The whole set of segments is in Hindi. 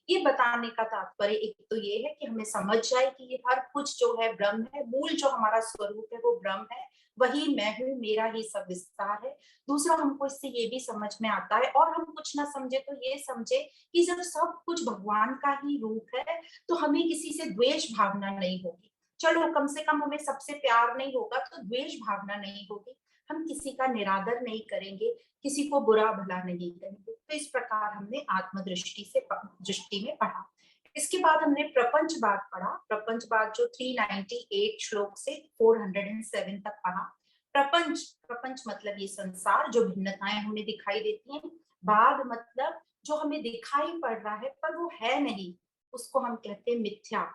ये बताने का तात्पर्य एक तो ये है कि हमें समझ जाए कि ये हर कुछ जो है ब्रह्म है, मूल जो हमारा स्वरूप है वो ब्रह्म है, वही मैं हूँ, मेरा ही सब विस्तार है। दूसरा, हमको इससे ये भी समझ में आता है, और हम कुछ ना समझे तो ये समझे कि जब सब कुछ भगवान का ही रूप है तो हमें किसी से द्वेष भावना नहीं होगी। चलो कम से कम हमें सबसे प्यार नहीं होगा तो द्वेष भावना नहीं होगी, हम किसी का निरादर नहीं करेंगे, किसी को बुरा भला नहीं करेंगे। तो इस प्रकार हमने आत्मदृष्टि से दृष्टि में पढ़ा। इसके बाद हमने प्रपंचवाद पढ़ा। प्रपंचवाद जो 398 श्लोक से 407 तक पढ़ा। प्रपंच, प्रपंच मतलब ये संसार, जो भिन्नताएं हमें दिखाई देती हैं। बाद मतलब जो हमें दिखाई पड़ रहा है पर वो है नहीं, उसको हम कहते हैं मिथ्या,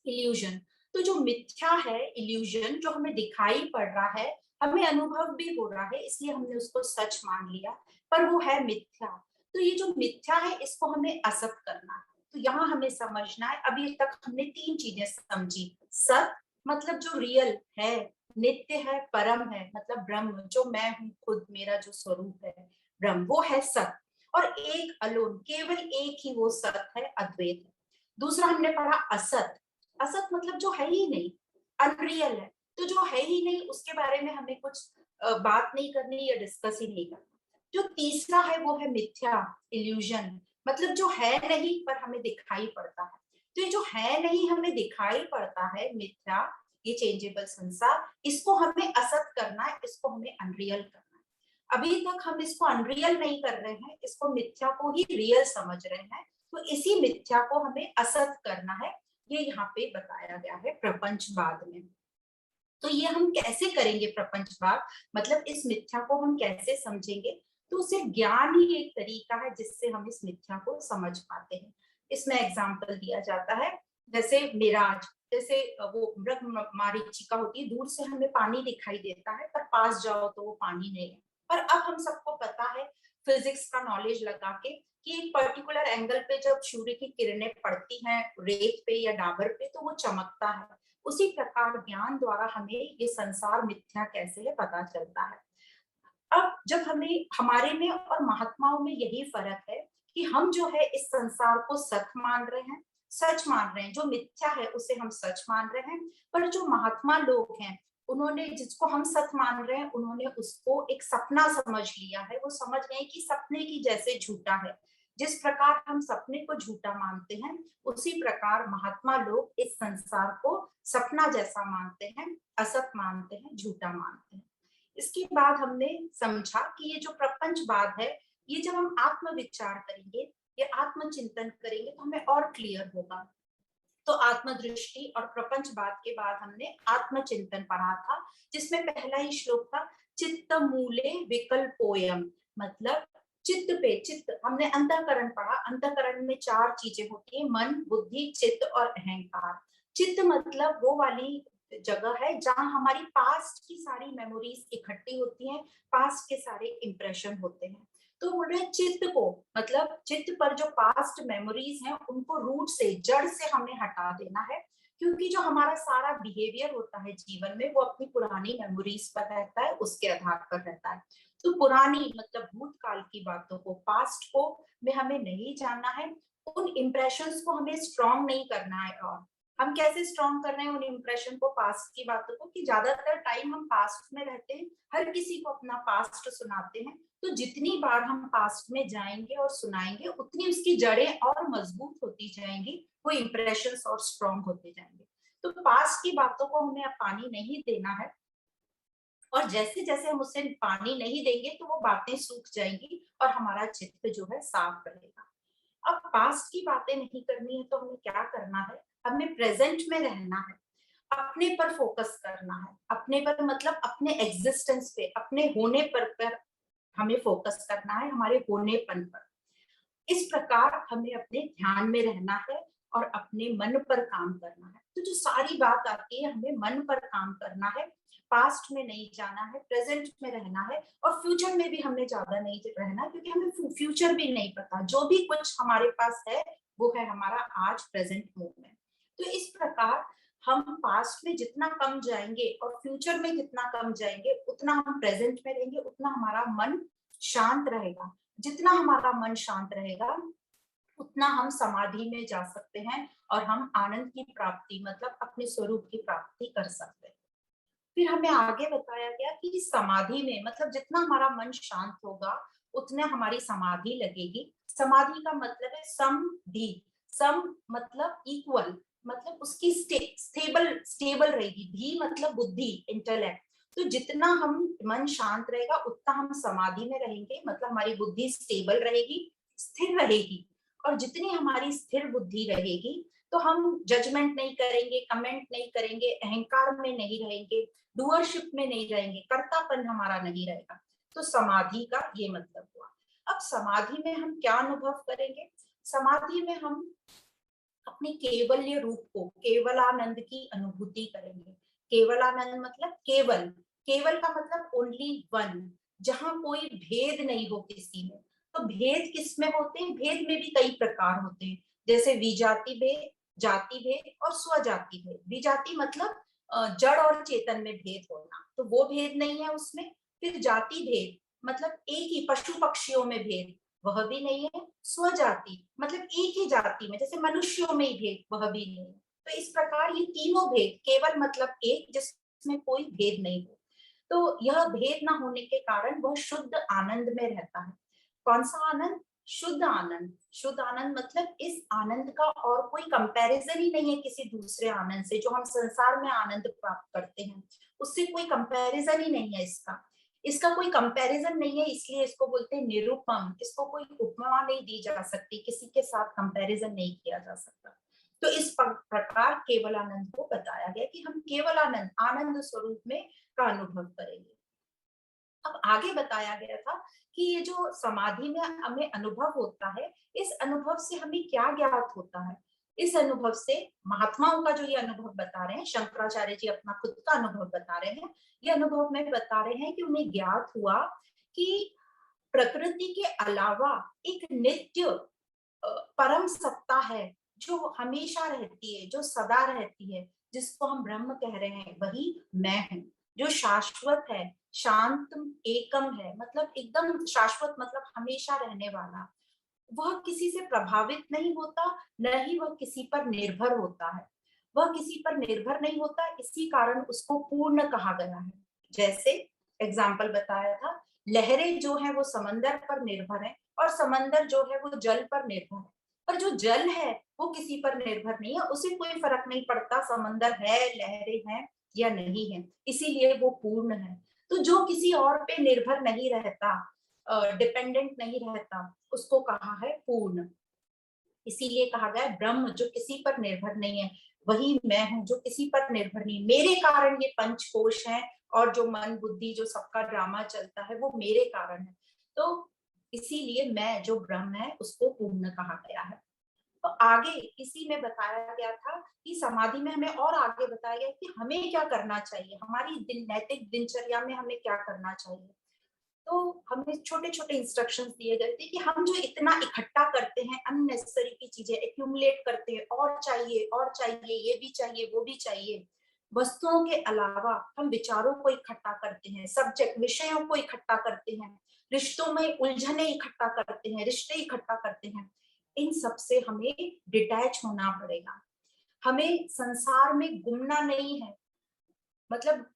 इल्यूजन। तो जो मिथ्या है, इल्यूजन, जो हमें दिखाई पड़ रहा है, हमें अनुभव भी हो रहा है, इसलिए हमने उसको सच मान लिया, पर वो है मिथ्या। तो ये जो मिथ्या है इसको हमें असत करना है। तो यहाँ हमें समझना है, अभी तक हमने तीन चीजें समझी। सत मतलब जो रियल है, नित्य है, परम है, मतलब ब्रह्म, जो मैं हूँ खुद, मेरा जो स्वरूप है ब्रह्म, वो है सत। और एक अलोन, केवल एक ही वो सत है, अद्वैत है। दूसरा हमने पढ़ा असत। असत मतलब जो है ही नहीं, अनरियल है। तो जो है ही नहीं उसके बारे में हमें कुछ बात नहीं करनी या डिस्कस ही नहीं करना। जो तीसरा है वो है मिथ्या, इल्यूजन, मतलब जो है नहीं पर हमें दिखाई पड़ता है। तो ये जो है नहीं हमें दिखाई पड़ता है, मिथ्या, ये चेंजेबल संसार, इसको हमें असत करना है, इसको हमें अनरियल करना है। अभी तक हम इसको अनरियल नहीं कर रहे हैं, इसको मिथ्या को ही रियल समझ रहे हैं। तो इसी मिथ्या को हमें असत करना है, ये यहाँ पे बताया गया है प्रपंचवाद में। तो ये हम कैसे करेंगे प्रपंचवाद, मतलब इस मिथ्या को हम कैसे समझेंगे? तो सिर्फ ज्ञान ही एक तरीका है जिससे हम इस मिथ्या को समझ पाते हैं। इसमें एग्जाम्पल दिया जाता है, जैसे मिराज, जैसे वो मृग मारीचिका होती है, दूर से हमें पानी दिखाई देता है पर पास जाओ तो वो पानी नहीं है। पर अब हम सबको पता है फिजिक्स का नॉलेज लगा के कि एक पर्टिकुलर एंगल पे जब सूर्य की किरणें पड़ती हैं रेत पे या डाबर पे तो वो चमकता है। उसी प्रकार ज्ञान द्वारा हमें ये संसार मिथ्या कैसे है पता चलता है। अब जब हमें, हमारे में और महात्माओं में यही फर्क है कि हम जो है इस संसार को सच मान रहे हैं, सच मान रहे हैं, जो मिथ्या है उसे हम सच मान रहे हैं। पर जो महात्मा लोग हैं, उन्होंने जिसको हम सच मान रहे हैं, उन्होंने उसको एक सपना समझ लिया है। वो समझ गए कि सपने की जैसे झूठा है। जिस प्रकार हम सपने को झूठा मानते हैं, उसी प्रकार महात्मा लोग इस संसार को सपना जैसा मानते हैं, असत मानते हैं, झूठा मानते हैं। इसके बाद हमने समझा कि ये जो प्रपंचवाद है, ये जब हम आत्म विचार करेंगे, ये आत्मचिंतन करेंगे तो हमें और क्लियर होगा। तो आत्मदृष्टि और प्रपंचवाद के बाद हमने आत्मचिंतन पढ़ा था, जिसमें पहला ही श्लोक था, चित्त मूले विकल्पोयम, मतलब चित्त पे, चित्त हमने अंतःकरण पढ़ा। अंतःकरण में चार चीजें होती है, मन, बुद्धि, चित्त और अहंकार। चित्त मतलब वो वाली जगह है जहां हमारी पास्ट की सारी मेमोरीज इकट्ठी होती हैं, पास्ट के सारे इंप्रेशन होते हैं। तो बोल रहे चित्त को, मतलब चित्त पर जो पास्ट मेमोरीज हैं उनको रूट से, जड़ से हमें हटा देना है। क्योंकि जो हमारा सारा बिहेवियर होता है जीवन में वो अपनी पुरानी मेमोरीज पर रहता है, उसके आधार पर रहता है। तो पुरानी मतलब भूतकाल की बातों को, पास्ट को में हमें नहीं जानना है। उन इम्प्रेशंस को हमें स्ट्रॉन्ग नहीं करना है। और हम कैसे स्ट्रॉन्ग कर रहे हैं उन इम्प्रेशन को, पास्ट की बातों को, कि ज्यादातर टाइम हम पास्ट में रहते हैं, हर किसी को अपना पास्ट सुनाते हैं। तो जितनी बार हम पास्ट में जाएंगे और सुनाएंगे, उतनी उसकी जड़ें और मजबूत होती जाएंगी, वो इंप्रेशंस और स्ट्रॉन्ग होते जाएंगे। तो पास्ट की बातों को हमें अब पानी नहीं देना है, और जैसे जैसे हम उसे पानी नहीं देंगे तो वो बातें सूख जाएंगी और हमारा चित्त जो है साफ रहेगा। अब पास्ट की बातें नहीं करनी है तो हमें क्या करना है, हमें प्रेजेंट में रहना है, अपने पर फोकस करना है। अपने पर मतलब अपने एग्जिस्टेंस पे, अपने होने पर हमें फोकस करना है, हमारे होनेपन पर। इस प्रकार हमें अपने ध्यान में रहना है और अपने मन पर काम करना है। तो जो सारी बात आती है, हमें मन पर काम करना है, पास्ट में नहीं जाना है, प्रेजेंट में रहना है, और फ्यूचर में भी हमें ज्यादा नहीं रहना, क्योंकि हमें फ्यूचर भी नहीं पता। जो भी कुछ हमारे पास है वो है हमारा आज प्रेजेंट मोमेंट। तो इस प्रकार हम पास्ट में जितना कम जाएंगे और फ्यूचर में जितना कम जाएंगे, उतना हम प्रेजेंट में रहेंगे, उतना हमारा मन शांत रहेगा। जितना हमारा मन शांत रहेगा, उतना हम समाधि में जा सकते हैं और हम आनंद की प्राप्ति मतलब अपने स्वरूप की प्राप्ति कर सकते हैं। फिर हमें आगे बताया गया कि समाधि में मतलब जितना हमारा मन शांत होगा उतना हमारी समाधि लगेगी। समाधि का मतलब है समधि। सम मतलब इक्वल, मतलब उसकी स्टेबल स्टेबल रहेगी। धी मतलब बुद्धि, इंटेलेक्ट। तो जितना हम मन शांत रहेगा उतना हम समाधि में रहेंगे, मतलब हमारी बुद्धि स्टेबल रहेगी, स्थिर रहेगी। और जितनी हमारी स्थिर बुद्धि रहेगी तो हम जजमेंट नहीं करेंगे, कमेंट नहीं करेंगे, अहंकार में नहीं रहेंगे, डूअरशिप में नहीं रहेंगे, कर्तापन हमारा नहीं रहेगा। तो समाधि का ये मतलब हुआ। अब समाधि में हम क्या अनुभव करेंगे? समाधि में हम अपने केवल्य रूप को, केवलानंद की अनुभूति करेंगे। केवलानंद मतलब केवल, केवल का मतलब ओनली वन, जहां कोई भेद नहीं हो किसी में। तो भेद किस में होते हैं? भेद में भी कई प्रकार होते हैं, जैसे विजाति भेद, जाति भेद और स्वजाति भेद। विजाति मतलब जड़ और चेतन में भेद होना, तो वो भेद नहीं है उसमें। फिर जाति भेद मतलब एक ही पशु पक्षियों में भेद, वह भी नहीं है। स्वजाति मतलब एक ही जाति में, जैसे मनुष्यों में ही भेद, वह भी नहीं है। तो इस प्रकार ये तीनों भेद, केवल मतलब एक जिसमें कोई भेद नहीं हो, तो यह भेद ना होने के कारण वह शुद्ध आनंद में रहता है। कौन सा आनंद? शुद्ध आनंद। शुद्ध आनंद मतलब इस आनंद का और कोई कंपैरिजन ही नहीं है किसी दूसरे आनंद से। जो हम संसार में आनंद प्राप्त करते हैं उससे कोई कंपैरिजन ही नहीं है इसका। इसका कोई कंपैरिजन नहीं है, इसलिए इसको बोलते हैं निरुपम। इसको कोई उपमा नहीं दी जा सकती, किसी के साथ कंपैरिजन नहीं किया जा सकता। तो इस प्रकार केवल आनंद को बताया गया कि हम केवल आनंद, आनंद स्वरूप में का अनुभव करेंगे। अब आगे बताया गया था कि ये जो समाधि में हमें अनुभव होता है, इस अनुभव से हमें क्या ज्ञात होता है? इस अनुभव से महात्माओं का जो ये अनुभव बता रहे हैं, शंकराचार्य जी अपना खुद का अनुभव बता रहे हैं। ये अनुभव में बता रहे हैं कि उन्हें ज्ञात हुआ कि प्रकृति के अलावा एक नित्य परम सत्ता है, जो हमेशा रहती है, जो सदा रहती है, जिसको हम ब्रह्म कह रहे हैं, वही मैं हूँ। जो शाश्वत है, शांत एकम है, मतलब एकदम शाश्वत मतलब हमेशा रहने वाला। वह किसी से प्रभावित नहीं होता, न ही वह किसी पर निर्भर होता है। वह किसी पर निर्भर नहीं होता, इसी कारण उसको पूर्ण कहा गया है। जैसे एग्जाम्पल बताया था, लहरें जो है वो समंदर पर निर्भर है और समंदर जो है वो जल पर निर्भर है। पर जो जल है वो किसी पर निर्भर नहीं है, उसे कोई फर्क नहीं पड़ता समंदर है, लहरें हैं या नहीं है, इसीलिए वो पूर्ण है। तो जो किसी और पे निर्भर नहीं रहता, डिपेंडेंट नहीं रहता, उसको कहा है पूर्ण। इसीलिए कहा गया है ब्रह्म जो किसी पर निर्भर नहीं है, वही मैं हूँ जो किसी पर निर्भर नहीं। मेरे कारण ये पंचकोश है और जो मन बुद्धि जो सबका ड्रामा चलता है वो मेरे कारण है। तो इसीलिए मैं जो ब्रह्म है उसको पूर्ण कहा गया है। तो आगे इसी में बताया गया था कि समाधि में हमें और आगे बताया गया कि हमें क्या करना चाहिए, हमारी नैतिक दिनचर्या में हमें क्या करना चाहिए। तो हमें छोटे छोटे इंस्ट्रक्शंस दिए गए थे कि हम जो इतना इकट्ठा करते हैं, अननेसेसरी की चीजें एक्यूमुलेट करते हैं, और चाहिए, ये भी चाहिए, वो भी चाहिए। वस्तुओं के अलावा हम विचारों को इकट्ठा करते हैं, सब्जेक्ट विषयों को इकट्ठा करते हैं, रिश्तों में उलझने इकट्ठा करते हैं, रिश्ते इकट्ठा करते हैं। इन सब से हमें डिटैच होना पड़ेगा। हमें संसार में गुमना नहीं है, मतलब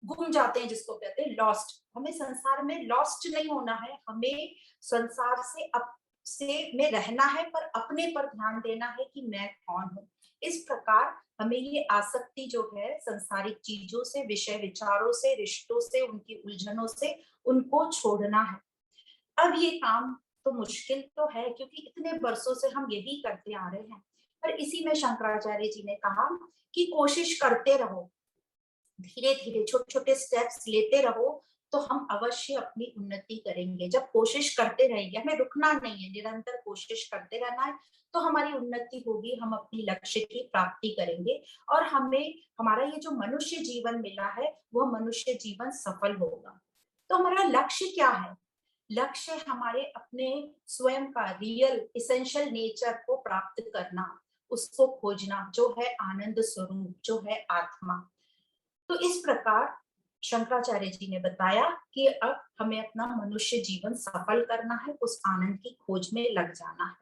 गुम जाते हैं जिसको कहते हैं लॉस्ट। हमें संसार में लॉस्ट नहीं होना है, हमें संसार से में रहना है, पर अपने पर ध्यान देना है कि मैं कौन हूँ। इस प्रकार हमें ये आसक्ति जो है संसारिक चीजों से, विषय विचारों से, रिश्तों से, उनकी उलझनों से, उनको छोड़ना है। अब ये काम तो मुश्किल तो है क्योंकि इतने वर्षों से हम यही करते आ रहे हैं, पर इसी में शंकराचार्य जी ने कहा कि कोशिश करते रहो, धीरे धीरे छोटे छोटे स्टेप्स लेते रहो, तो हम अवश्य अपनी उन्नति करेंगे। जब कोशिश करते रहेंगे, हमें रुकना नहीं है, निरंतर कोशिश करते रहना है, तो हमारी उन्नति होगी, हम अपनी लक्ष्य की प्राप्ति करेंगे। और हमें हमारा ये जो मनुष्य जीवन मिला है वह मनुष्य जीवन सफल होगा। तो हमारा लक्ष्य क्या है? लक्ष्य हमारे अपने स्वयं का रियल इसेंशियल नेचर को प्राप्त करना, उसको खोजना, जो है आनंद स्वरूप, जो है आत्मा। तो इस प्रकार शंकराचार्य जी ने बताया कि अब हमें अपना मनुष्य जीवन सफल करना है, उस आनंद की खोज में लग जाना है।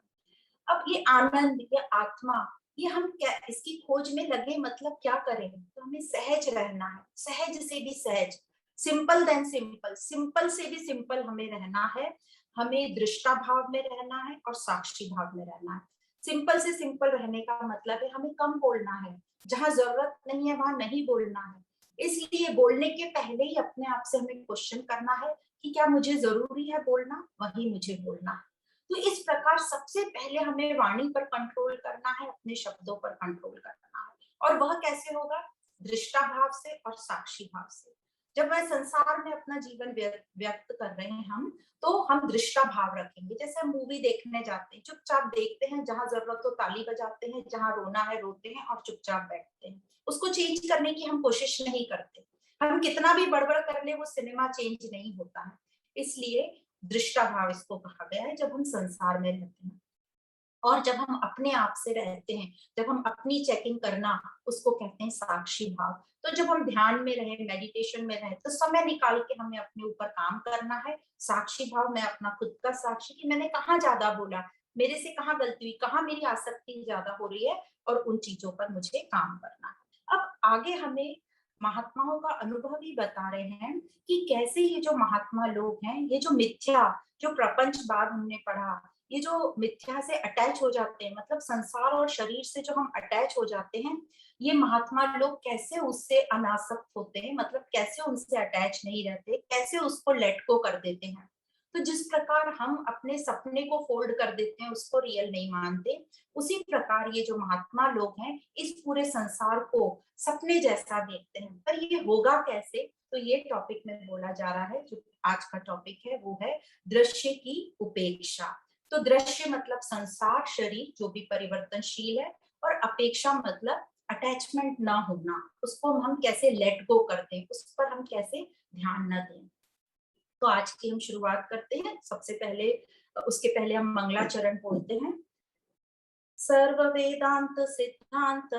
अब ये आनंद, ये आत्मा, ये हम क्या इसकी खोज में लगे, मतलब क्या करें? तो हमें सहज रहना है, सहज से भी सहज, सिंपल देन सिंपल, सिंपल से भी सिंपल हमें रहना है। हमें दृष्टा भाव में रहना है और साक्षी भाव में रहना है। सिंपल से सिंपल रहने का मतलब है हमें कम बोलना है, जहां जरूरत नहीं है वहां नहीं बोलना है। इसलिए बोलने के पहले ही अपने आप से हमें क्वेश्चन करना है कि क्या मुझे जरूरी है बोलना, वही मुझे बोलना है। तो इस प्रकार सबसे पहले हमें वाणी पर कंट्रोल करना है, अपने शब्दों पर कंट्रोल करना है। और वह कैसे होगा? दृष्टा भाव से और साक्षी भाव से। जब वह संसार में अपना जीवन व्यक्त कर रहे हैं हम, तो हम दृष्टा भाव रखेंगे। जैसे हम मूवी देखने जाते हैं, चुपचाप देखते हैं, जहां जरूरत हो ताली बजाते हैं, जहां रोना है रोते हैं और चुपचाप बैठते हैं। उसको चेंज करने की हम कोशिश नहीं करते। हम कितना भी बड़बड़ कर ले, वो सिनेमा चेंज नहीं होता है। इसलिए दृष्टाभाव इसको कहा गया है जब हम संसार में रहते हैं। और जब हम अपने आप से रहते हैं, जब हम अपनी चेकिंग करना, उसको कहते हैं साक्षी भाव। तो जब हम ध्यान में रहे, मेडिटेशन में रहे, तो समय निकाल के हमें अपने ऊपर काम करना है। साक्षी भाव, मैं अपना खुद का साक्षी कि मैंने कहाँ ज्यादा बोला, मेरे से कहाँ गलती हुई, कहाँ मेरी आसक्ति ज्यादा हो रही है, और उन चीजों पर मुझे काम करना है। अब आगे हमें महात्माओं का अनुभव ही बता रहे हैं कि कैसे ये जो महात्मा लोग हैं, ये जो मिथ्या, जो प्रपंचवाद हमने पढ़ा, ये जो मिथ्या से अटैच हो जाते हैं, मतलब संसार और शरीर से जो हम अटैच हो जाते हैं, ये महात्मा लोग कैसे उससे अनासक्त होते हैं, मतलब कैसे उनसे अटैच नहीं रहते, कैसे उसको लेट गो कर देते हैं। तो जिस प्रकार हम अपने सपने को फोल्ड कर देते हैं, उसको रियल नहीं मानते, उसी प्रकार ये जो महात्मा लोग हैं इस पूरे संसार को सपने जैसा देखते हैं। पर ये होगा कैसे? तो ये टॉपिक में बोला जा रहा है, जो आज का टॉपिक है वो है दृश्य की उपेक्षा। तो दृश्य मतलब संसार, शरीर जो भी परिवर्तनशील है, और अपेक्षा मतलब अटैचमेंट ना होना, उसको हम कैसे लेट गो करते हैं, उस पर हम कैसे ध्यान न दें। तो आज की हम शुरुआत करते हैं। सबसे पहले, उसके पहले हम मंगलाचरण बोलते हैं। सर्व वेदांत सिद्धांत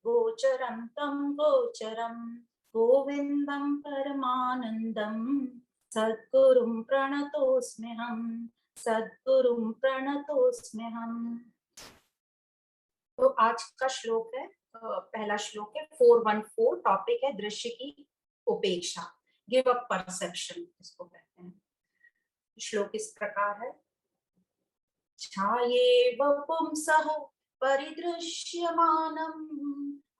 गोचरं तं गोचरं गोविंदं परमानंदं सद्गुरुं प्रणतोस्म्यहम्, सद्गुरुं प्रणतोस्म्यहम्। तो आज का श्लोक है, पहला श्लोक है 414। टॉपिक है दृश्य की उपेक्षा, गिव अप परसेप्शन इसको कहते हैं। श्लोक इस प्रकार है। छायेव पुंसः परिदृश्यमानम्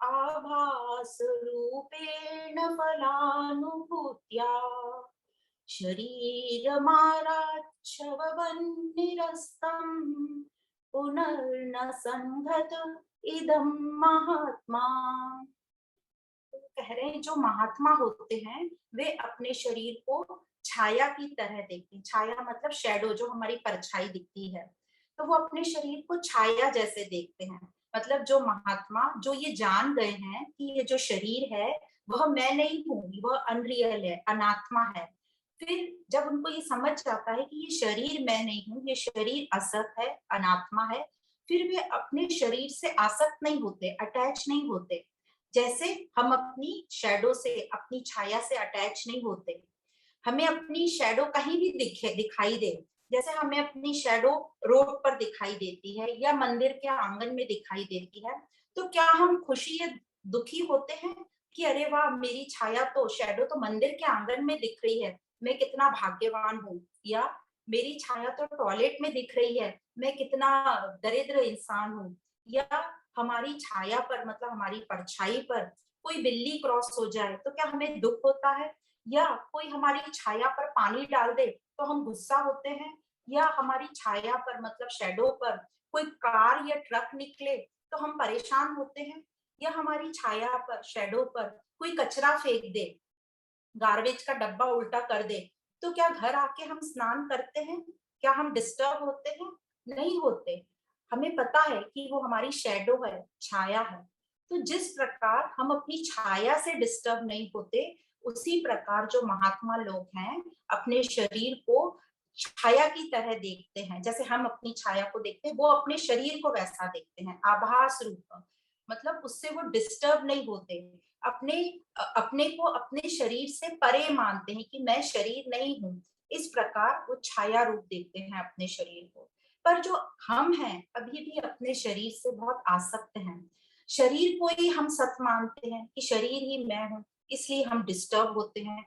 आभासरूपेण फलानुभूत्या शरीरमाराच्छवन्निरस्तम् पुनर्न संगत इदं महात्मा। कह रहे हैं जो महात्मा होते हैं वे अपने शरीर को छाया की तरह देखते हैं। छाया मतलब शैडो, जो हमारी परछाई दिखती है, तो वो अपने शरीर को छाया जैसे देखते हैं। मतलब जो महात्मा, जो ये जान गए हैं कि ये जो शरीर है वह मैं नहीं हूँ, वह अनरियल है, अनात्मा है। फिर जब उनको ये समझ जाता है कि ये शरीर मैं नहीं हूँ, ये शरीर असत है, अनात्मा है, फिर वे अपने शरीर से आसक्त नहीं होते, अटैच नहीं होते। जैसे हम अपनी शैडो से, अपनी छाया से अटैच नहीं होते। हमें अपनी शैडो कहीं भी दिखाई दे, जैसे हमें अपनी शैडो रोड पर दिखाई देती है या मंदिर के आंगन में दिखाई देती है, तो क्या हम खुशी या दुखी होते हैं कि अरे वाह, मेरी छाया तो, शैडो तो मंदिर के आंगन में दिख रही है, मैं कितना भाग्यवान हूँ। या मेरी छाया तो टॉयलेट में दिख रही है, मैं कितना दरिद्र इंसान हूँ। या हमारी छाया पर, मतलब हमारी परछाई पर कोई बिल्ली क्रॉस हो जाए तो क्या हमें दुख होता है? या कोई हमारी छाया पर पानी डाल दे तो हम गुस्सा होते हैं? या हमारी छाया पर, मतलब शैडो पर कोई कार या ट्रक निकले तो हम परेशान होते हैं? या हमारी छाया पर, शैडो पर कोई कचरा फेंक दे, गार्बेज का डब्बा उल्टा कर दे, तो क्या घर आके हम स्नान करते हैं? क्या हम डिस्टर्ब होते हैं? नहीं होते। हमें पता है कि वो हमारी शैडो है, छाया है। तो जिस प्रकार हम अपनी छाया से डिस्टर्ब नहीं होते, उसी प्रकार जो महात्मा लोग हैं अपने शरीर को छाया की तरह देखते हैं। जैसे हम अपनी छाया को देखते हैं, वो अपने शरीर को वैसा देखते हैं, आभास रूप, मतलब उससे वो डिस्टर्ब नहीं होते। अपने अपने को अपने शरीर से परे मानते हैं कि मैं शरीर नहीं हूँ। इस प्रकार वो छाया रूप देखते हैं अपने शरीर को। पर जो हम हैं अभी भी अपने शरीर से बहुत आसक्त हैं। शरीर को ही हम सत मानते हैं कि शरीर ही मैं हूँ, इसलिए हम डिस्टर्ब होते हैं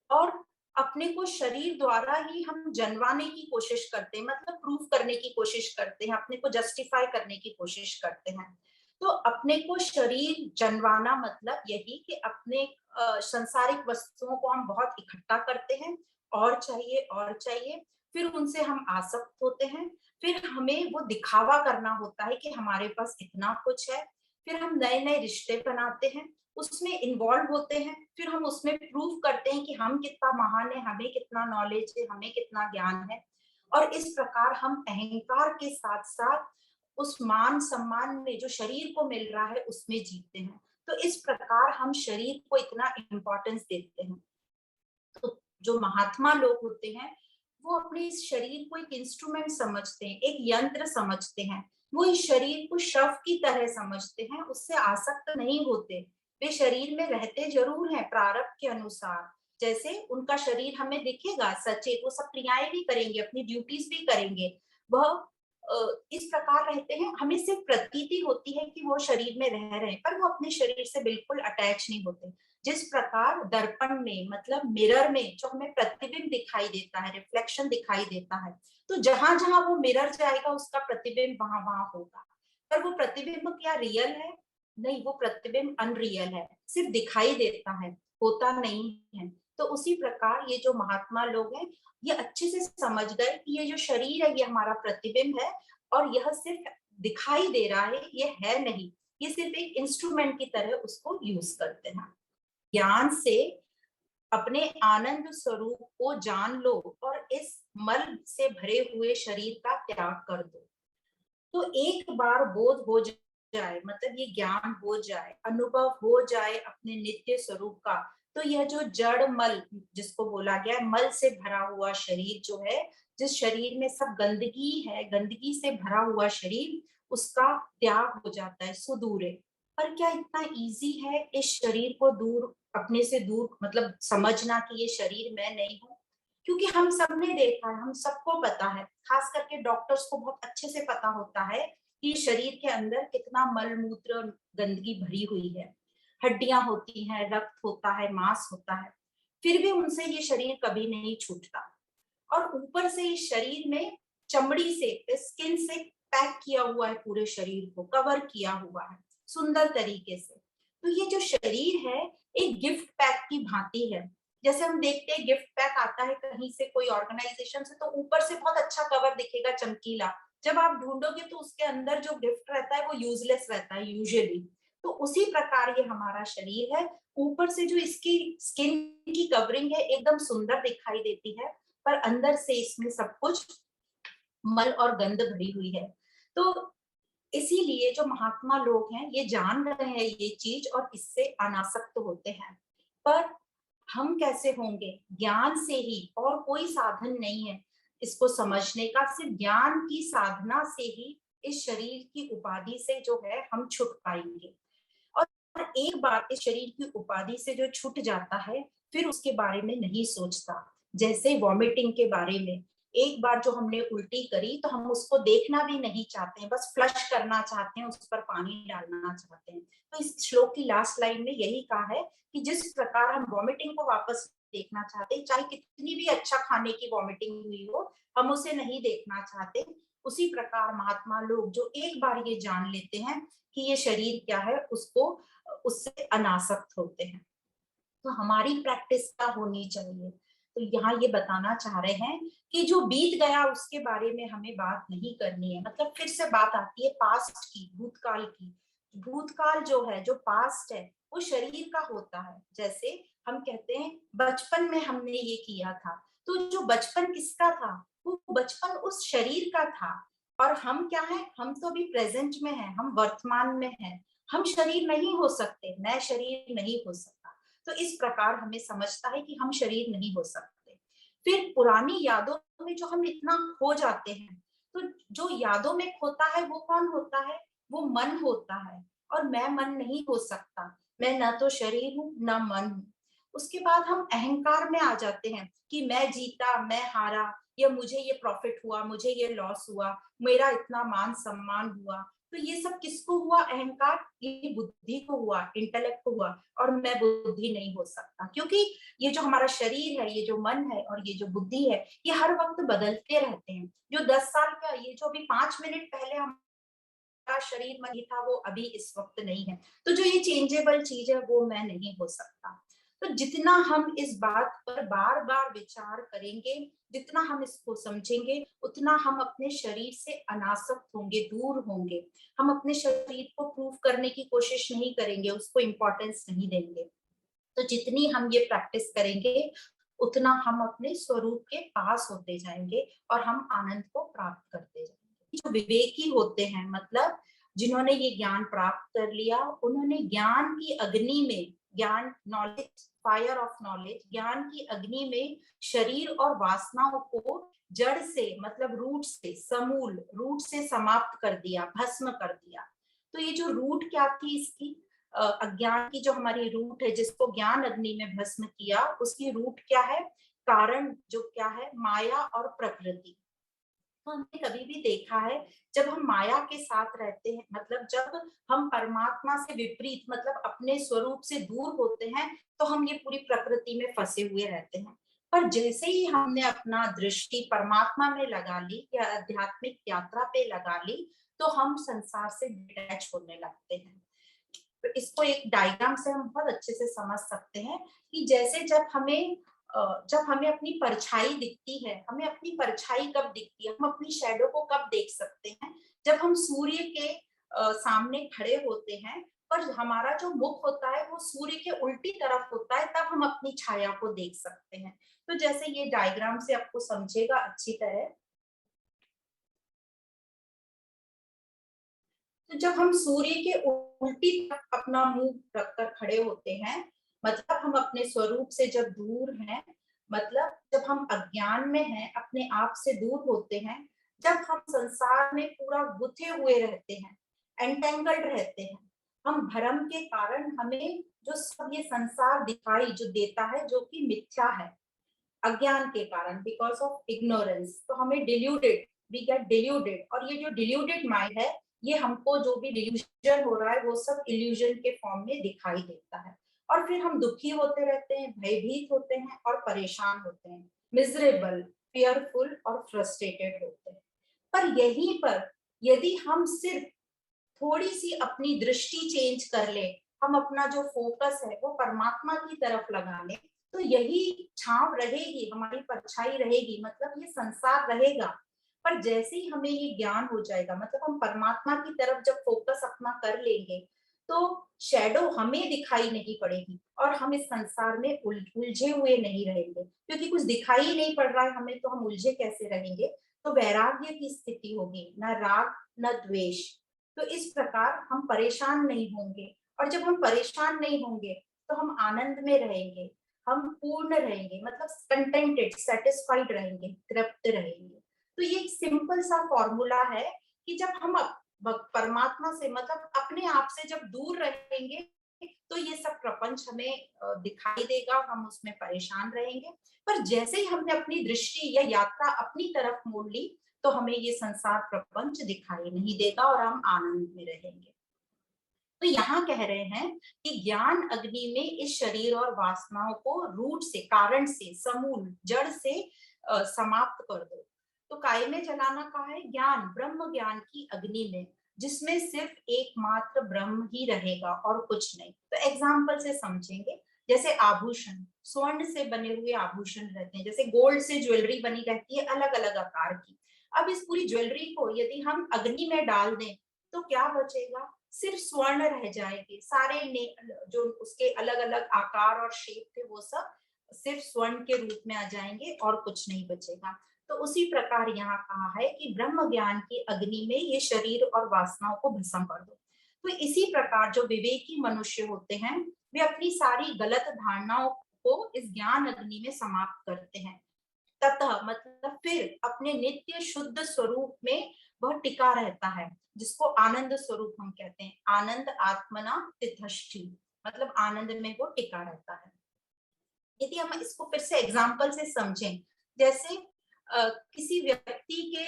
और अपने को शरीर द्वारा ही हम जनवाने की कोशिश करते हैं, मतलब प्रूफ करने की कोशिश करते हैं, अपने को जस्टिफाई करने की कोशिश करते हैं। तो अपने को शरीर जनवाना मतलब यही कि अपने संसारिक वस्तुओं को हम बहुत इकट्ठा करते हैं, और चाहिए, फिर उनसे हम आसक्त होते हैं, फिर हमें वो दिखावा करना होता है कि हमारे पास इतना कुछ है, फिर हम नए नए रिश्ते बनाते हैं, उसमें इन्वॉल्व होते हैं, फिर हम उसमें प्रूव करते हैं कि हम कितना महान है, हमें कितना नॉलेज है, हमें कितना ज्ञान है। और इस प्रकार हम अहंकार के साथ साथ उस मान सम्मान में जो शरीर को मिल रहा है उसमें जीते हैं। तो इस प्रकार हम शरीर को इतना इम्पोर्टेंस देते हैं। तो जो महात्मा लोग होते हैं वो अपने इस शरीर को एक इंस्ट्रूमेंट समझते हैं, एक यंत्र समझते हैं। वो इस शरीर को शव की तरह समझते हैं, उससे आसक्त नहीं होते। वे शरीर में रहते जरूर हैं प्रारब्ध के अनुसार, जैसे उनका शरीर हमें दिखेगा सचेत, वो सब क्रियाएं भी करेंगे, अपनी ड्यूटीज भी करेंगे। वह इस प्रकार रहते हैं, हमें सिर्फ प्रतीति होती है कि वो शरीर में रह रहे हैं, पर वो अपने शरीर से बिल्कुल अटैच नहीं होते। जिस प्रकार दर्पण में मतलब मिरर में जो हमें प्रतिबिंब दिखाई देता है, रिफ्लेक्शन दिखाई देता है, तो जहां जहां वो मिरर जाएगा उसका प्रतिबिंब वहां वहां होगा। पर वो प्रतिबिंब क्या रियल है? नहीं, वो प्रतिबिंब अनरियल है, सिर्फ दिखाई देता है, होता नहीं है। तो उसी प्रकार ये जो महात्मा लोग हैं ये अच्छे से समझ गए कि ये जो शरीर है ये हमारा प्रतिबिंब है और यह सिर्फ दिखाई दे रहा है, ये है नहीं, ये सिर्फ एक इंस्ट्रूमेंट की तरह उसको यूज करते हैं। ज्ञान से अपने आनंद स्वरूप को जान लो और इस मल से भरे हुए शरीर का त्याग कर दो। तो एक बार बोध हो जाए, मतलब ये ज्ञान हो जाए, अनुभव हो जाए अपने नित्य स्वरूप का, तो यह जो जड़ मल जिसको बोला गया मल से भरा हुआ शरीर जो है, जिस शरीर में सब गंदगी है, गंदगी से भरा हुआ शरीर, उसका त्याग हो जाता है सुदूर। पर क्या इतना इजी है इस शरीर को दूर, अपने से दूर, मतलब समझना कि ये शरीर मैं नहीं हूँ? क्योंकि हम सबने देखा है, हम सबको पता है, खास करके डॉक्टर्स को बहुत अच्छे से पता होता है कि शरीर के अंदर कितना मल मूत्र गंदगी भरी हुई है। हड्डियां होती हैं, रक्त होता है, मांस होता है, फिर भी उनसे ये शरीर कभी नहीं छूटता। और ऊपर से इस शरीर में चमड़ी से, स्किन से पैक किया हुआ है, पूरे शरीर को कवर किया हुआ है सुंदर तरीके से। तो ये जो शरीर है एक गिफ्ट पैक की भांति है। जैसे हम देखते हैं गिफ्ट पैक आता है कहीं से, कोई ऑर्गेनाइजेशन से, तो ऊपर से बहुत अच्छा कवर दिखेगा चमकीला, जब आप ढूंढोगे तो उसके अंदर जो गिफ्ट रहता है वो यूजलेस रहता है यूजुअली। तो उसी प्रकार ये हमारा शरीर है, ऊपर से जो इसकी स्किन की कवरिंग है एकदम सुंदर दिखाई देती है, पर अंदर से इसमें सब कुछ मल और गंध भरी हुई है। तो इसीलिए जो महात्मा लोग हैं ये जान रहे हैं ये चीज और इससे अनासक्त होते हैं। पर हम कैसे होंगे? ज्ञान से ही, और कोई साधन नहीं है इसको समझने का, सिर्फ ज्ञान की साधना से ही इस शरीर की उपाधि से जो है हम छुट पाएंगे। और एक बार इस शरीर की उपाधि से जो छूट जाता है फिर उसके बारे में नहीं सोचता। जैसे वॉमिटिंग के बारे में, एक बार जो हमने उल्टी करी तो हम उसको देखना भी नहीं चाहते हैं, बस फ्लश करना चाहते हैं, उस पर पानी डालना चाहते हैं। तो इस श्लोक की लास्ट लाइन में यही कहा है कि जिस प्रकार हम वॉमिटिंग को वापस देखना चाहते हैं, चाहे कितनी भी अच्छा खाने की वॉमिटिंग हुई हो, हम उसे नहीं देखना चाहते। उसी प्रकार महात्मा लोग जो एक बार ये जान लेते हैं कि ये शरीर क्या है, उसको उससे अनासक्त होते हैं। तो हमारी प्रैक्टिस क्या होनी चाहिए? तो यहाँ ये बताना चाह रहे हैं कि जो बीत गया उसके बारे में हमें बात नहीं करनी है, मतलब फिर से बात आती है पास्ट की, भूतकाल की। भूतकाल जो है, जो पास्ट है, वो शरीर का होता है। जैसे हम कहते हैं बचपन में हमने ये किया था, तो जो बचपन किसका था? वो बचपन उस शरीर का था। और हम क्या है? हम तो अभी प्रेजेंट में है, हम वर्तमान में है, हम शरीर नहीं हो सकते, मैं शरीर नहीं हो सकता। तो इस प्रकार हमें समझता है कि हम शरीर नहीं हो सकते। फिर पुरानी यादों में जो हम इतना खो जाते हैं, तो जो यादों में खोता है वो कौन होता है? वो मन होता है। और मैं मन नहीं हो सकता, मैं न तो शरीर हूँ न मन हूँ। उसके बाद हम अहंकार में आ जाते हैं कि मैं जीता, मैं हारा, या मुझे ये प्रॉफिट हुआ, मुझे ये लॉस हुआ, मेरा इतना मान सम्मान हुआ। तो ये सब किसको हुआ? अहंकार, ये बुद्धि को हुआ, इंटेलेक्ट को हुआ। और मैं बुद्धि नहीं हो सकता, क्योंकि ये जो हमारा शरीर है, ये जो मन है और ये जो बुद्धि है, ये हर वक्त बदलते रहते हैं। जो 10 साल का, ये जो अभी 5 मिनट पहले हमारा शरीर मन था, वो अभी इस वक्त नहीं है। तो जो ये चेंजेबल चीज है, वो मैं नहीं हो सकता। तो जितना हम इस बात पर बार बार विचार करेंगे, जितना हम इसको समझेंगे, उतना हम अपने शरीर से अनासक्त होंगे, दूर होंगे। हम अपने शरीर को प्रूव करने की कोशिश नहीं करेंगे, उसको इम्पोर्टेंस नहीं देंगे। तो जितनी हम ये प्रैक्टिस करेंगे, उतना हम अपने स्वरूप के पास होते जाएंगे और हम आनंद को प्राप्त करते जाएंगे। जो विवेकी होते हैं, मतलब जिन्होंने ये ज्ञान प्राप्त कर लिया, उन्होंने ज्ञान की अग्नि में, ज्ञान, नॉलेज, फायर ऑफ नॉलेज, ज्ञान की अग्नि में शरीर और वासनाओं को जड़ से, मतलब रूट से, समूल रूट से समाप्त कर दिया, भस्म कर दिया। तो ये जो रूट क्या थी इसकी, अज्ञान की जो हमारी रूट है, जिसको ज्ञान अग्नि में भस्म किया, उसकी रूट क्या है? कारण जो क्या है? माया और प्रकृति। तो हमने कभी भी देखा है, जब हम माया के साथ रहते हैं, मतलब जब हम परमात्मा से विपरीत, मतलब अपने स्वरूप से दूर होते हैं, तो हम ये पूरी प्रकृति में फंसे हुए रहते हैं। पर जैसे ही हमने अपना दृष्टि परमात्मा में लगा ली या आध्यात्मिक यात्रा पे लगा ली, तो हम संसार से डिटैच होने लगते हैं। तो इसको एक डायग्राम से हम बहुत अच्छे से समझ सकते हैं कि जैसे जब हमें अपनी परछाई दिखती है, हमें अपनी परछाई कब दिखती है, हम अपनी शैडो को कब देख सकते हैं? जब हम सूर्य के सामने खड़े होते हैं, पर हमारा जो मुख होता है वो सूर्य के उल्टी तरफ होता है, तब हम अपनी छाया को देख सकते हैं। तो जैसे ये डायग्राम से आपको समझेगा अच्छी तरह। तो जब हम सूर्य के उल्टी तरफ अपना मुंह रखकर खड़े होते हैं, मतलब हम अपने स्वरूप से जब दूर हैं, मतलब जब हम अज्ञान में हैं, अपने आप से दूर होते हैं, जब हम संसार में पूरा गुथे हुए रहते हैं, एंटेंगल्ड रहते हैं, हम भ्रम के कारण हमें जो सब ये संसार दिखाई जो देता है, जो कि मिथ्या है, अज्ञान के कारण, बिकॉज ऑफ इग्नोरेंस, तो हमें डिल्यूडेड, वी गेट डिल्यूडेड। और ये जो डिल्यूडेड माइंड है, ये हमको जो भी डिल्यूजन हो रहा है, वो सब इल्यूजन के फॉर्म में दिखाई देता है। और फिर हम दुखी होते रहते हैं, भयभीत होते हैं और परेशान होते हैं, मिजरेबल, फियरफुल और फ्रस्ट्रेटेड होते हैं। पर यहीं पर यदि हम सिर्फ थोड़ी सी अपनी दृष्टि चेंज कर ले, हम अपना जो फोकस है वो परमात्मा की तरफ लगा ले, तो यही छांव रहेगी, हमारी परछाई रहेगी, मतलब ये संसार रहेगा। पर जैसे ही हमें ये ज्ञान हो जाएगा, मतलब हम परमात्मा की तरफ जब फोकस अपना कर लेंगे, तो शैडो हमें दिखाई नहीं पड़ेगी और हम इस संसार में उलझे हुए नहीं रहेंगे, क्योंकि कुछ दिखाई ही नहीं पड़ रहा है हमें, तो हम उलझे कैसे रहेंगे? तो वैराग्य की स्थिति होगी, न राग न द्वेष। तो इस प्रकार हम परेशान नहीं होंगे, और जब हम परेशान नहीं होंगे, तो हम आनंद में रहेंगे, हम पूर्ण रहेंगे, मतलब कंटेंटेड, सेटिस्फाइड रहेंगे, तृप्त रहेंगे। तो ये एक सिंपल सा फॉर्मूला है कि जब हम परमात्मा से, मतलब अपने आप से जब दूर रहेंगे, तो ये सब प्रपंच हमें दिखाई देगा, हम उसमें परेशान रहेंगे। पर जैसे ही हमने अपनी दृष्टि या यात्रा अपनी तरफ मोड़ ली, तो हमें ये संसार प्रपंच दिखाई नहीं देगा और हम आनंद में रहेंगे। तो यहाँ कह रहे हैं कि ज्ञान अग्नि में इस शरीर और वासनाओं को रूट से, कारण से, समूल, जड़ से समाप्त कर दो। तो काय में जलाना कहा है? ज्ञान, ब्रह्म ज्ञान की अग्नि में, जिसमें सिर्फ एकमात्र ब्रह्म ही रहेगा और कुछ नहीं। तो एग्जाम्पल से समझेंगे, जैसे आभूषण, स्वर्ण से बने हुए आभूषण रहते हैं, जैसे गोल्ड से ज्वेलरी बनी रहती है अलग अलग आकार की। अब इस पूरी ज्वेलरी को यदि हम अग्नि में डाल दें, तो क्या बचेगा? सिर्फ स्वर्ण रह जाएंगे, सारे जो उसके अलग अलग आकार और शेप थे, वो सब सिर्फ स्वर्ण के रूप में आ जाएंगे और कुछ नहीं बचेगा। तो उसी प्रकार यहाँ कहा है कि ब्रह्म ज्ञान की अग्नि में ये शरीर और वासनाओं को भस्म कर दो। तो इसी प्रकार जो विवेकी मनुष्य होते हैं, वे अपनी सारी गलत धारणाओं को इस ज्ञान अग्नि में समाप्त करते हैं, ततः मतलब फिर अपने नित्य शुद्ध स्वरूप में वह टिका रहता है, जिसको आनंद स्वरूप हम कहते हैं। आनंद आत्मना तिष्ठति, मतलब आनंद में वो टिका रहता है। यदि हम इसको फिर से एग्जाम्पल से समझें, जैसे किसी व्यक्ति के,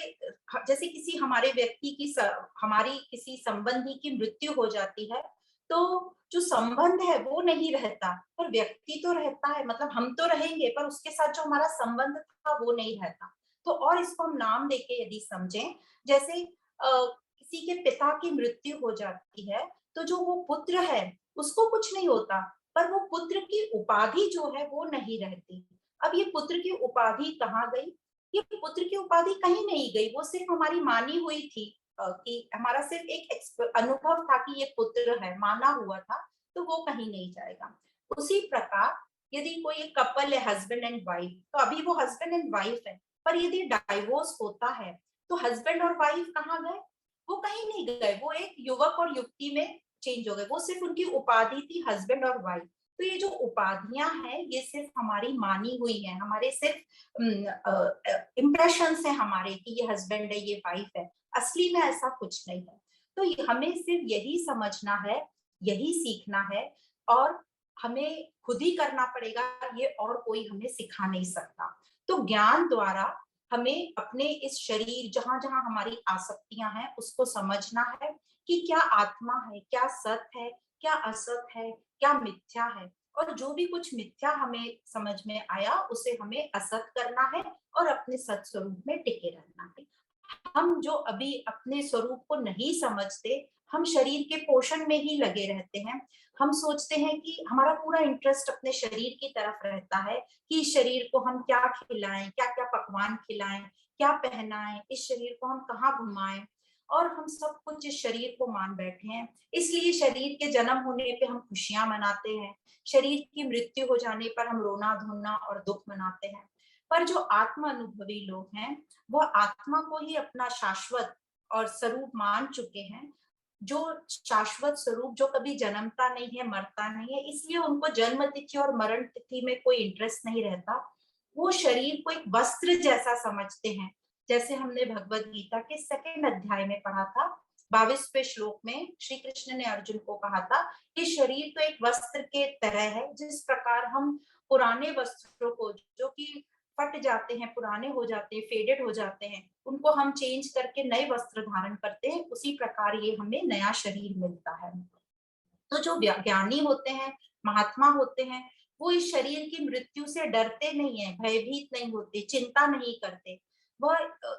जैसे किसी हमारे व्यक्ति की हमारी किसी संबंधी की मृत्यु हो जाती है, तो जो संबंध है वो नहीं रहता, पर व्यक्ति तो रहता है, मतलब हम तो रहेंगे पर उसके साथ जो हमारा संबंध था वो नहीं रहता। तो और इसको हम नाम देके यदि समझें, जैसे किसी के पिता की मृत्यु हो जाती है, तो जो वो पुत्र है उसको कुछ नहीं होता, पर वो पुत्र की उपाधि जो है वो नहीं रहती। अब ये पुत्र की उपाधि कहाँ गई? ये पुत्र की उपाधि कहीं नहीं गई, वो सिर्फ हमारी मानी हुई थी, कि हमारा सिर्फ एक अनुभव था कि ये पुत्र है, माना हुआ था, तो वो कहीं नहीं जाएगा। उसी प्रकार यदि कोई एक कपल है, हस्बैंड एंड वाइफ, तो अभी वो हस्बैंड एंड वाइफ है, पर यदि डाइवोर्स होता है तो हस्बैंड और वाइफ कहाँ गए? वो कहीं नहीं गए, वो एक युवक और युवती में चेंज हो गए, वो सिर्फ उनकी उपाधि थी हस्बैंड और वाइफ। तो ये जो उपाधियां हैं ये सिर्फ हमारी मानी हुई है, हमारे सिर्फ इम्प्रेशन है हमारे कि ये हस्बैंड है, ये वाइफ है, असली में ऐसा कुछ नहीं है। तो हमें सिर्फ यही समझना है, यही सीखना है, और हमें खुद ही करना पड़ेगा, ये और कोई हमें सिखा नहीं सकता। तो ज्ञान द्वारा हमें अपने इस शरीर, जहां जहां हमारी आसक्तियां हैं, उसको समझना है कि क्या आत्मा है, क्या सत है, क्या असत है, क्या मिथ्या है, और जो भी कुछ मिथ्या हमें समझ में आया उसे हमें असत करना है और अपने सत स्वरूप में टिके रहना है। हम जो अभी अपने स्वरूप को नहीं समझते, हम शरीर के पोषण में ही लगे रहते हैं। हम सोचते हैं कि हमारा पूरा इंटरेस्ट अपने शरीर की तरफ रहता है कि इस शरीर को हम क्या खिलाएं, क्या क्या पकवान खिलाएं, क्या पहनाएं, इस शरीर को हम कहाँ घुमाएं, और हम सब कुछ इस शरीर को मान बैठे हैं। इसलिए शरीर के जन्म होने पे हम खुशियां मनाते हैं, शरीर की मृत्यु हो जाने पर हम रोना धोना और दुख मनाते हैं। पर जो आत्म अनुभवी लोग हैं, वह आत्मा को ही अपना शाश्वत और स्वरूप मान चुके हैं, जो शाश्वत स्वरूप जो कभी जन्मता नहीं है, मरता नहीं है, इसलिए उनको जन्म तिथि और मरण तिथि में कोई इंटरेस्ट नहीं रहता। वो शरीर को एक वस्त्र जैसा समझते हैं, जैसे हमने भगवत गीता के 2nd अध्याय में पढ़ा था, 22वें श्लोक में श्री कृष्ण ने अर्जुन को कहा था कि शरीर तो एक वस्त्र के तरह है, जिस प्रकार हम पुराने वस्त्रों को जो कि फट जाते हैं, पुराने हो जाते हैं, फेडेड हो जाते हैं, उनको हम चेंज करके नए वस्त्र धारण करते हैं, उसी प्रकार ये हमें नया शरीर मिलता है। तो जो ज्ञानी होते हैं, महात्मा होते हैं, वो इस शरीर की मृत्यु से डरते नहीं है, भयभीत नहीं होते, चिंता नहीं करते। वह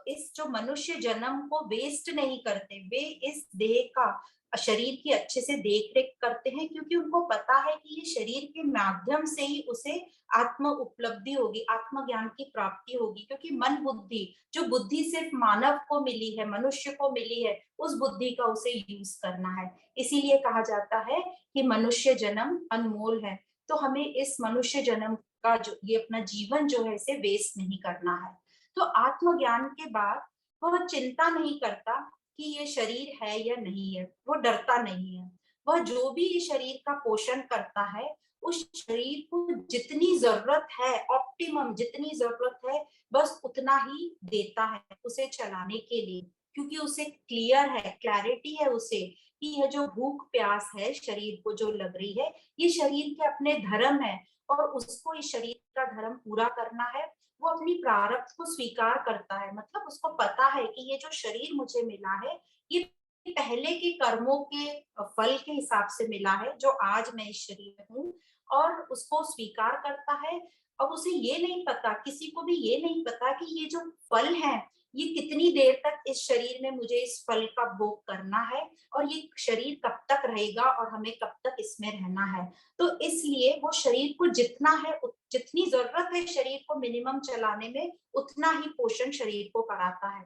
इस जो मनुष्य जन्म को वेस्ट नहीं करते, वे इस देह का, शरीर की अच्छे से देख रेख करते हैं, क्योंकि उनको पता है कि ये शरीर के माध्यम से ही उसे आत्म उपलब्धि होगी, आत्मज्ञान की प्राप्ति होगी, क्योंकि मन बुद्धि, जो बुद्धि सिर्फ मानव को मिली है, मनुष्य को मिली है, उस बुद्धि का उसे यूज करना है। इसीलिए कहा जाता है कि मनुष्य जन्म अनमोल है। तो हमें इस मनुष्य जन्म का जो ये अपना जीवन जो है इसे वेस्ट नहीं करना है। तो आत्मज्ञान के बाद वह चिंता नहीं करता कि ये शरीर है या नहीं है, वो डरता नहीं है। वह जो भी इस शरीर का पोषण करता है, उस शरीर को जितनी जरूरत है, ऑप्टिमम जितनी जरूरत है, बस उतना ही देता है उसे चलाने के लिए, क्योंकि उसे क्लियर है, क्लैरिटी है उसे कि यह जो भूख प्यास है शरीर को जो लग रही है, ये शरीर के अपने धर्म है, और उसको इस शरीर का धर्म पूरा करना है। वो अपनी प्रारब्ध को स्वीकार करता है, मतलब उसको पता है कि ये जो शरीर मुझे मिला है, ये पहले के कर्मों के फल के हिसाब से मिला है, जो आज मैं इस शरीर में हूँ, और उसको स्वीकार करता है। अब उसे ये नहीं पता, किसी को भी ये नहीं पता कि ये जो फल है, ये कितनी देर तक इस शरीर में मुझे इस फल का भोग करना है, और ये शरीर कब तक रहेगा और हमें कब तक इसमें रहना है। तो इसलिए वो शरीर को जितना है, जितनी जरूरत है शरीर को मिनिमम चलाने में, उतना ही पोषण शरीर को कराता है।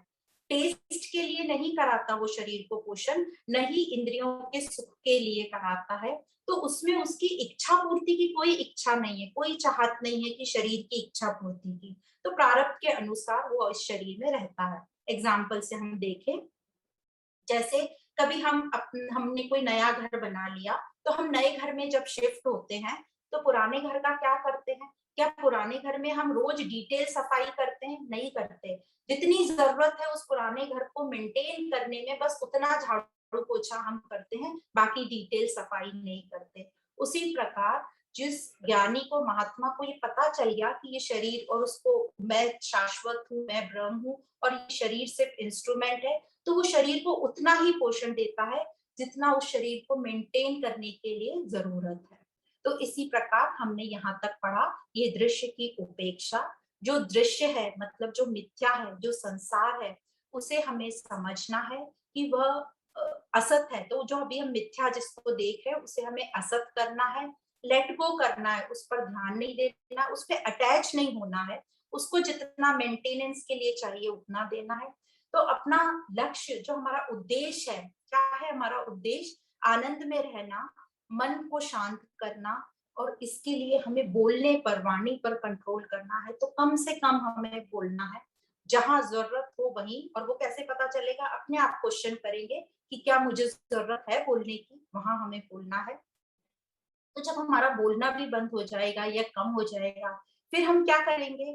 टेस्ट के लिए नहीं कराता वो शरीर को पोषण, नहीं इंद्रियों के सुख के लिए कराता है। तो उसमें उसकी इच्छा पूर्ति की कोई इच्छा नहीं है, कोई चाहत नहीं है कि शरीर की इच्छा पूर्ति की। तो प्रारब्ध के अनुसार वो इस शरीर में रहता है। एग्जाम्पल से हम देखें, जैसे कभी हमने कोई नया घर बना लिया, तो हम नए घर में जब शिफ्ट होते हैं, तो पुराने घर का क्या करते हैं? क्या पुराने घर में हम रोज डिटेल सफाई करते हैं? नहीं करते। जितनी जरूरत है उस पुराने घर को मेंटेन करने में, बस उतना झाड़ू पोछा हम करते हैं, बाकी डिटेल सफाई नहीं करते। उसी प्रकार जिस ज्ञानी को, महात्मा को ये पता चल गया कि ये शरीर और उसको, मैं शाश्वत हूँ, मैं ब्रह्म हूँ और ये शरीर सिर्फ इंस्ट्रूमेंट है, तो वो शरीर को उतना ही पोषण देता है जितना उस शरीर को मेंटेन करने के लिए जरूरत है। तो इसी प्रकार हमने यहाँ तक पढ़ा, ये दृश्य की उपेक्षा। जो दृश्य है मतलब जो मिथ्या है, जो संसार है, उसे हमें समझना है कि वह असत है। तो जो अभी हम मिथ्या जिसको देख रहे हैं उसे हमें असत करना है, लेट गो करना है, उस पर ध्यान नहीं देना, उस पर अटैच नहीं होना है, उसको जितना मेंटेनेंस के लिए चाहिए उतना देना है। तो अपना लक्ष्य, जो हमारा उद्देश्य है, क्या है हमारा उद्देश्य? आनंद में रहना, मन को शांत करना, और इसके लिए हमें बोलने पर, वाणी पर कंट्रोल करना है। तो कम से कम हमें बोलना है, जहां जरूरत हो वहीं। और वो कैसे पता चलेगा? अपने आप क्वेश्चन करेंगे कि क्या मुझे जरूरत है बोलने की, वहां हमें बोलना है। तो जब हमारा बोलना भी बंद हो जाएगा या कम हो जाएगा, फिर हम क्या करेंगे?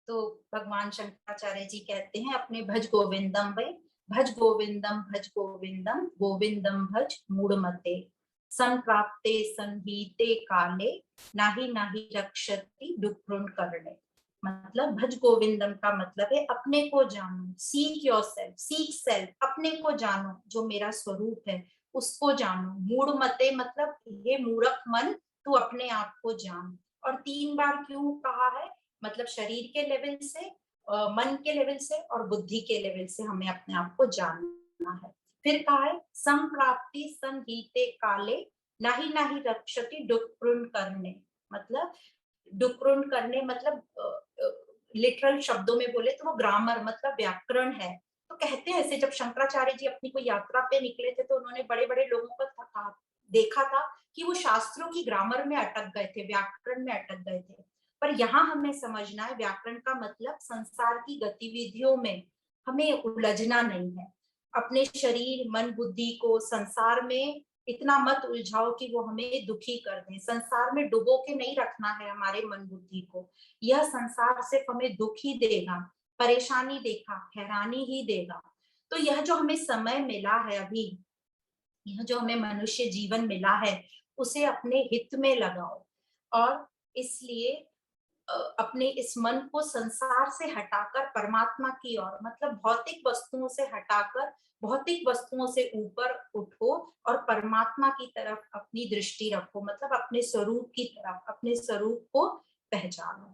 तो भगवान शंकराचार्य जी कहते हैं अपने भज गोविंदम में, भज गोविंदम, भज गोविंदम, गोविंदम भज मूढ़मते, संप्राप्ते संगीते काले, नाही नाही रक्षति दुष्कृण करणे। मतलब भज गोविंदम का मतलब है अपने को जानो, seek your self, seek self, अपने को जानो, जो मेरा स्वरूप है उसको जानो। मूढ़ मते मतलब ये मूर्ख मन, तू अपने आप को जान। और 3 बार क्यों कहा है? मतलब शरीर के लेवल से, मन के लेवल से और बुद्धि के लेवल से हमें अपने आप को जानना है। फिर कहा है संप्राप्ति संगीते काले, नाही नाही रक्षति डुक्रुन करने। मतलब डुक्रुन करने मतलब लिटरल शब्दों में बोले तो वो ग्रामर मतलब व्याकरण है। तो कहते हैं ऐसे, जब शंकराचार्य जी अपनी कोई यात्रा पे निकले थे तो उन्होंने बड़े बड़े लोगों को देखा था कि वो शास्त्रों की ग्रामर में अटक गए थे, व्याकरण में अटक गए थे। पर यहाँ हमें समझना है, व्याकरण का मतलब संसार की गतिविधियों में हमें उलझना नहीं है। अपने शरीर, मन, बुद्धि को संसार में इतना मत उलझाओ कि वो हमें दुखी कर दें। संसार में डुबो के नहीं रखना है हमारे मन बुद्धि को। यह संसार सिर्फ हमें दुख ही देगा, परेशानी देगा, हैरानी ही देगा। तो यह जो हमें समय मिला है अभी, यह जो हमें मनुष्य जीवन मिला है, उसे अपने हित में लगाओ। और इसलिए अपने इस मन को संसार से हटाकर परमात्मा की ओर, मतलब भौतिक वस्तुओं से हटाकर भौतिक वस्तुओं से ऊपर उठो और परमात्मा की तरफ अपनी दृष्टि रखो, मतलब अपने स्वरूप की तरफ, अपने स्वरूप को पहचानो।